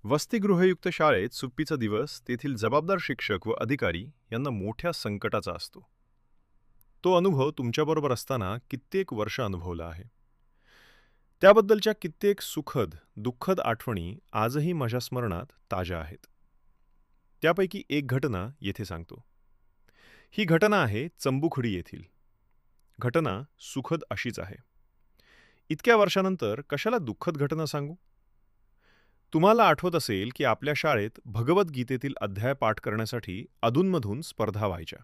वसतिगृहयुक्त शाळेत सुट्टीचा दिवस तेथील जबाबदार शिक्षक व अधिकारी यांना मोठ्या संकटाचा असतो. तो अनुभव तुमच्याबरोबर असताना कित्येक वर्ष अनुभवला आहे. त्याबद्दलच्या कित्येक सुखद, दुःखद आठवणी आजही माझ्या स्मरणात ताज्या आहेत. त्यापैकी एक घटना येथे सांगतो. ही घटना आहे चंबुखडी येथील. घटना सुखद अशीच आहे. इतक्या वर्षानंतर कशाला दुःखद घटना सांगू? तुम्हाला आठवत असेल की आपल्या शाळेत भगवद्गीतेतील अध्याय पाठ करण्यासाठी अधूनमधून स्पर्धा व्हायच्या.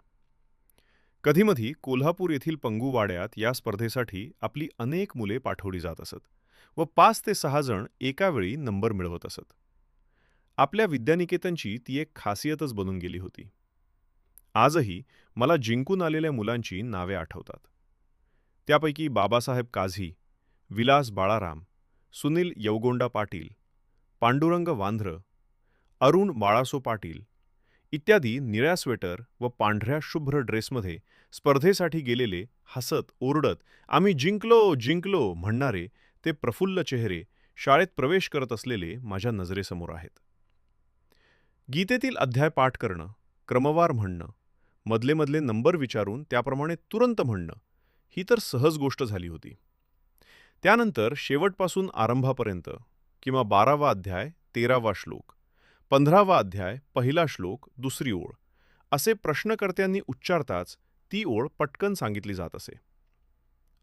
कधीमधी कोल्हापूर येथील पंगू वाड्यात या स्पर्धेसाठी आपली अनेक मुले पाठवली जात असत व 5 ते 6 जण एका वेळी नंबर मिळवत असत. आपल्या विद्यानिकेतनची ती एक खासियतच बनून गेली होती. आजही मला जिंकून आलेल्या मुलांची नावे आठवतात. त्यापैकी बाबासाहेब काझी, विलास बाळाराम, सुनील यवगोंडा पाटील, पांडुरंग वांध्र, अरुण बाळासो पाटील इत्यादी निळ्या स्वेटर व पांढऱ्या शुभ्र ड्रेसमध्ये स्पर्धेसाठी गेलेले, हसत ओरडत आम्ही जिंकलो जिंकलो म्हणणारे ते प्रफुल्ल चेहरे शाळेत प्रवेश करत असलेले माझ्या नजरेसमोर आहेत. गीतेतील अध्याय पाठ करणं, क्रमवार म्हणणं, मधले मधले नंबर विचारून त्याप्रमाणे तुरंत म्हणणं ही तर सहज गोष्ट झाली होती. त्यानंतर शेवटपासून आरंभापर्यंत किंवा 12वा अध्याय 13वा श्लोक, 15वा अध्याय पहिला श्लोक दुसरी ओळ असे प्रश्नकर्त्यांनी उच्चारताच ती ओळ पटकन सांगितली जात असे.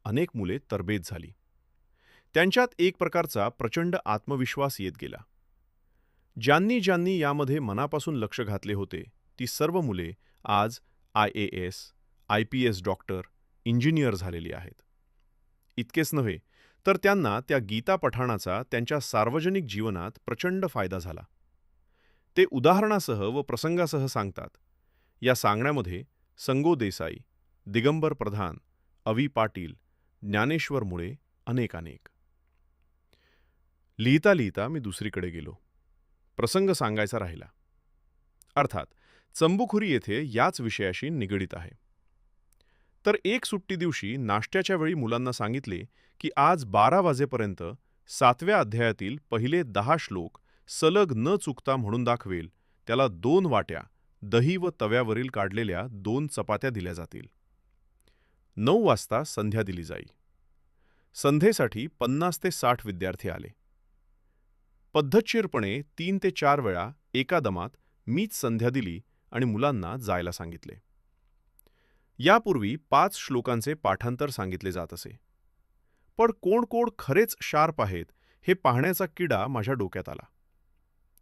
अनेक मुले तरबेज झाली. त्यांच्यात एक प्रकारचा प्रचंड आत्मविश्वास येत गेला. ज्यांनी ज्यांनी यामध्ये मनापासून लक्ष घातले होते ती सर्व मुले आज IAS, IPS डॉक्टर, इंजिनियर झालेली आहेत. इतकेच नव्हे तर त्यांना त्या गीता पठणाचा त्यांच्या सार्वजनिक जीवनात प्रचंड फायदा झाला. ते उदाहरणासह व प्रसंगासह सांगतात. या सांगण्यामध्ये संगो देसाई, दिगंबर प्रधान, अवी पाटील, ज्ञानेश्वर मुळे अनेक. लिहिता लिहिता मी दुसरीकडे गेलो. प्रसंग सांगायचा राहिला. अर्थात चंबुखुरी येथे याच विषयाशी निगडीत आहे. तर एक सुट्टी दिवशी नाश्त्याच्या वेळी मुलांना सांगितले की आज 12 वाजेपर्यंत 7व्या अध्यायातील पहिले 10 श्लोक सलग न चुकता म्हणून दाखवेल त्याला 2 वाट्या दही व तव्यावरील काढलेल्या 2 चपात्या दिल्या जातील. 9 वाजता संध्या दिली जाईल. संध्येसाठी 50 ते 60 विद्यार्थी आले. पद्धतशीरपणे 3 ते 4 वेळा एका दमात मीच संध्या दिली आणि मुलांना जायला सांगितले. यापूर्वी 5 श्लोकांचे पाठांतर सांगितले जात असे. पण कोण कोण खरेच शार्प आहेत हे पाहण्याचा किडा माझ्या डोक्यात आला.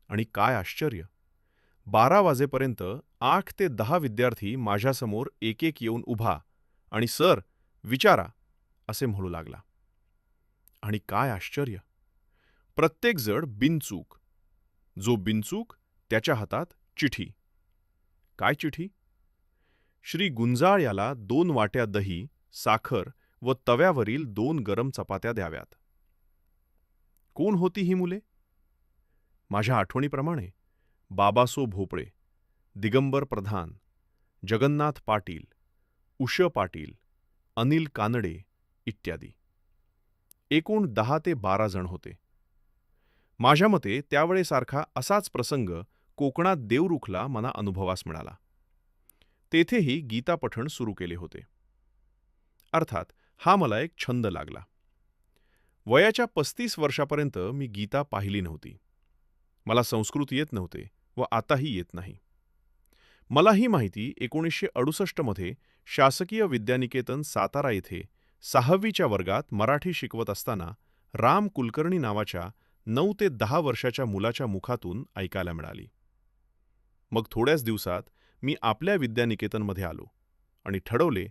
आणि काय आश्चर्य! 12 वाजेपर्यंत 8 ते 10 विद्यार्थी माझ्यासमोर एक एक येऊन उभा आणि सर विचारा असे म्हणू लागला. आणि काय आश्चर्य! प्रत्येक जण बिनचूक. जो बिनचूक त्याच्या हातात चिठी. काय चिठी? श्री गुंजाळ याला 2 वाट्या दही, साखर व तव्यावरील 2 गरम चपात्या द्याव्यात. कोण होती ही मुले? माझ्या आठवणीप्रमाणे बाबासो भोपळे, दिगंबर प्रधान, जगन्नाथ पाटील, उष पाटील, अनिल कानडे इत्यादी. एकूण 10 ते 12 जण होते. माझ्या मते त्यावेळेसारखा असाच प्रसंग कोकणात देवरुखला मला अनुभवास मिळाला. तेथेही गीता पठण सुरू केले होते. अर्थात हा मला एक छंद लागला. वयाच्या 35 वर्षापर्यंत मी गीता पाहिली नव्हती. मला संस्कृत येत नव्हते व आताही येत नाही. मला ही माहिती 1968 मध्ये शासकीय विद्यानिकेतन सातारा येथे 6वीच्या वर्गात मराठी शिकवत असताना राम कुलकर्णी नावाच्या 9 ते 10 वर्षाच्या मुलाच्या मुखातून ऐकायला मिळाली. मग थोड्याच दिवसात मी आपल्या विद्यानिकेतनमध्ये आलो आणि ठरवले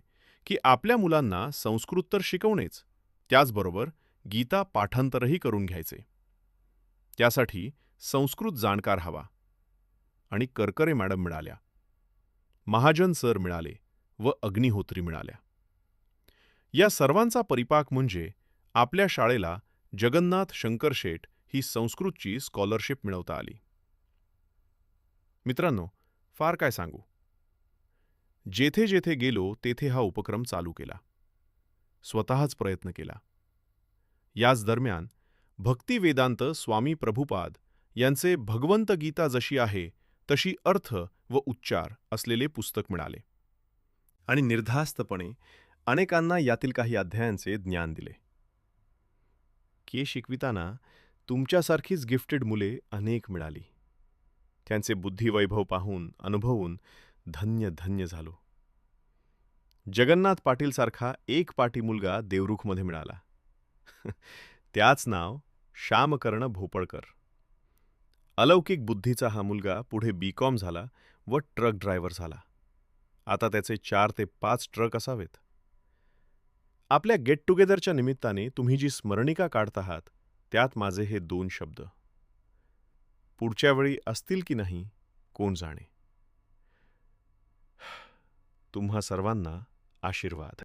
की आपल्या मुलांना संस्कृत तर शिकवणेच, त्याचबरोबर गीता पाठांतरही करून घ्यायचे. त्यासाठी संस्कृत जाणकार हवा. आणि करकरे मॅडम मिळाल्या, महाजन सर मिळाले व अग्निहोत्री मिळाल्या. या सर्वांचा परिपाक म्हणजे आपल्या शाळेला जगन्नाथ शंकरशेठ ही संस्कृतची स्कॉलरशिप मिळवता आली. मित्रांनो, फार काय सांगू. जेथे जेथे गेलो तेथे हा उपक्रम चालू केला. स्वतःच प्रयत्न केला. याच दरम्यान भक्ती वेदांत स्वामी प्रभुपाद यांचे भगवंत गीता जशी आहे तशी अर्थ व उच्चार असलेले पुस्तक मिळाले आणि निर्धास्तपणे अनेकांना यातील काही अध्यायांचे ज्ञान दिले. शिकविताना तुमच्यासारखीच गिफ्टेड मुले अनेक मिळाली. त्यांचे बुद्धिवैभव पाहून अनुभवून धन्य धन्य झालो. जगन्नाथ पाटीलसारखा एक पाटी मुलगा देवरुखमध्ये मिळाला. त्याच नाव श्यामकर्ण भोपळकर. अलौकिक बुद्धीचा हा मुलगा पुढे B.Com झाला व ट्रक ड्रायव्हर झाला. आता त्याचे 4 ते 5 ट्रक असावेत. आपल्या गेट टुगेदरच्या निमित्ताने तुम्ही जी स्मरणिका काढत आहात त्यात माझे हे 2 शब्द. पुढच्या वेळी असतील की नाही कोण जाणे. तुम्हा सर्वांना आशीर्वाद.